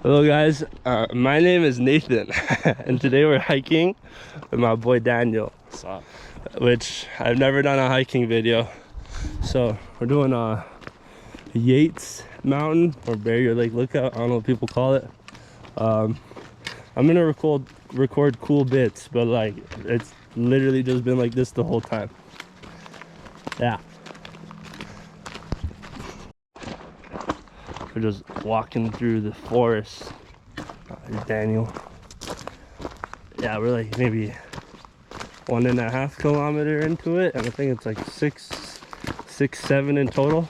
Hello guys, my name is Nathan and today we're hiking with my boy Daniel. What's up? Which I've never done a hiking video. So we're doing a Yates mountain or Barrier Lake Lookout, I don't know what people call it. I'm gonna record cool bits, but like it's literally just been like this the whole time. Yeah. We're just walking through the forest. Here's Daniel. Yeah, we're like maybe 1.5 kilometers into it, and I think it's like six, 7 in total.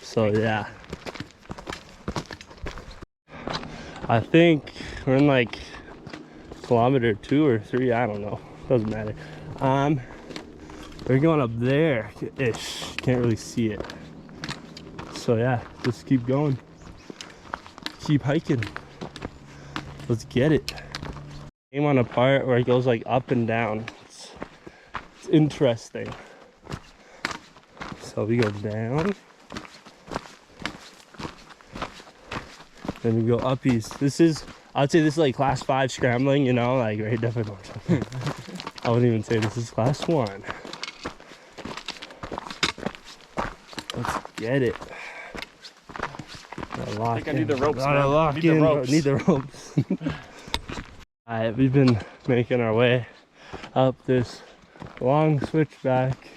So yeah, I think we're in like kilometer 2 or 3. I don't know. Doesn't matter. We're going up there ish. Can't really see it. So yeah, just keep going. Keep hiking. Let's get it. Came on a part where it goes like up and down. It's interesting. So we go down. Then we go up east. I'd say this is like class 5 scrambling, you know, like very difficult. I wouldn't even say this is class 1. Let's get it. I think I need the ropes, man. I need the ropes. Alright, we've been making our way up this long switchback,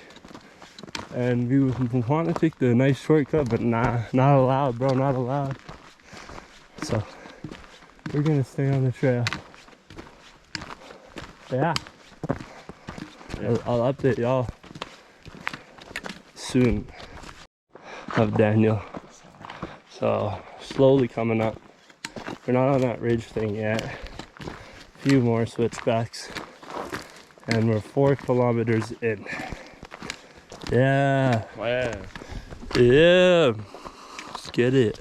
and we want to take the nice shortcut, but nah, not allowed, bro, not allowed. So we're gonna stay on the trail. Yeah, I'll update y'all soon of Daniel. So slowly coming up. We're not on that ridge thing yet. A few more switchbacks, and we're 4 kilometers in. Yeah. Wow. Yeah. Let's get it.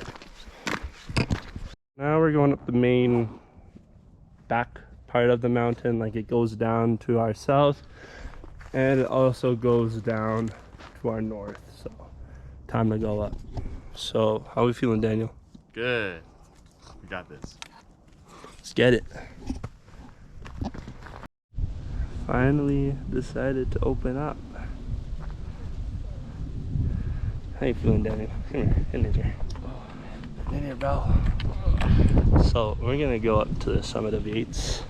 Now we're going up the main back part of the mountain. Like it goes down to our south, and it also goes down to our north. So time to go up. So how are we feeling, Daniel? Good. We got this. Let's get it. Finally decided to open up. How you feeling, Daniel? Come here, get in here. In here, bro. So we're gonna go up to the summit of Yates,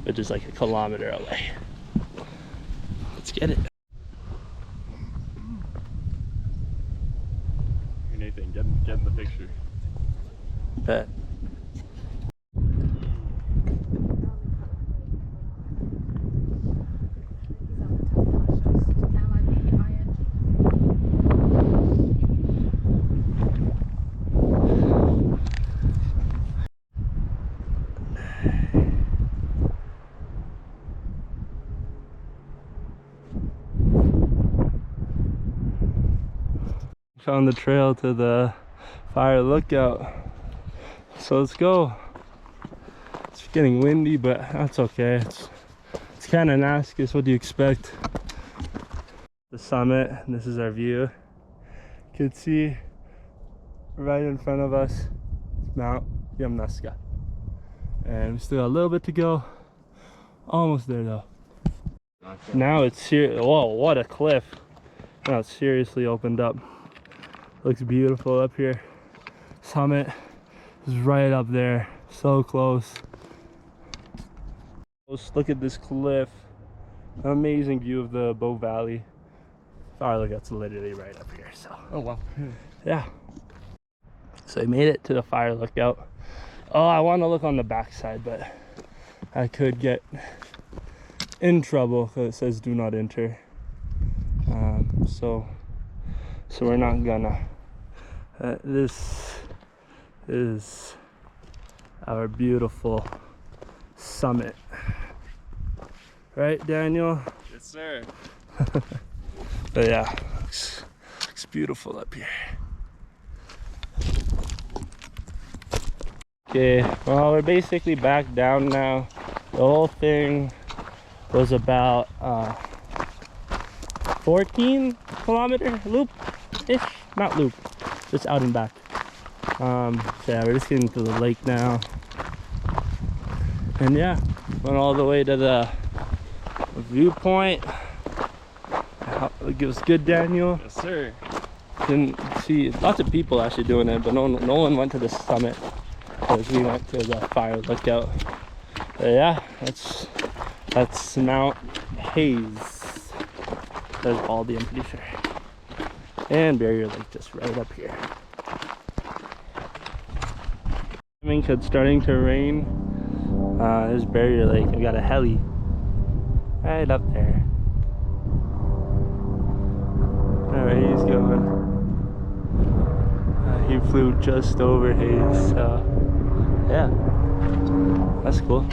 which is like a kilometer away. Let's get it. Here, Nathan, get in the picture. Bet. Found the trail to the fire lookout, so let's go. It's getting windy, but that's okay. It's kind of nasty. What do you expect? The summit, and this is our view. You can see right in front of us Mount Yamnuska, and we still got a little bit to go. Almost there though. Now it's here. Whoa, what a cliff. Now it's seriously opened up. Looks beautiful up here. Summit is right up there, so close. Let's look at this cliff. Amazing view of the Bow Valley. Fire lookout's literally right up here. So. Oh wow. Yeah. So I made it to the fire lookout. Oh, I want to look on the backside, but I could get in trouble because it says do not enter. So we're not gonna. This is our beautiful summit, right, Daniel? Yes, sir. But yeah, looks beautiful up here. Okay, well, we're basically back down now. The whole thing was about 14 kilometer loop ish, not loop, just out and back. So yeah, we're just getting to the lake now. And yeah, went all the way to the viewpoint. It was good, Daniel. Yes, sir. Didn't see lots of people actually doing it, but no one went to the summit because we went to the fire lookout. But yeah, that's Mount Hayes. There's Baldy, I'm pretty sure. And Barrier Lake just right up here. It's starting to rain. There's Barrier Lake. I got a heli right up there. Alright, he's going. He flew just over Hayes, so yeah, that's cool.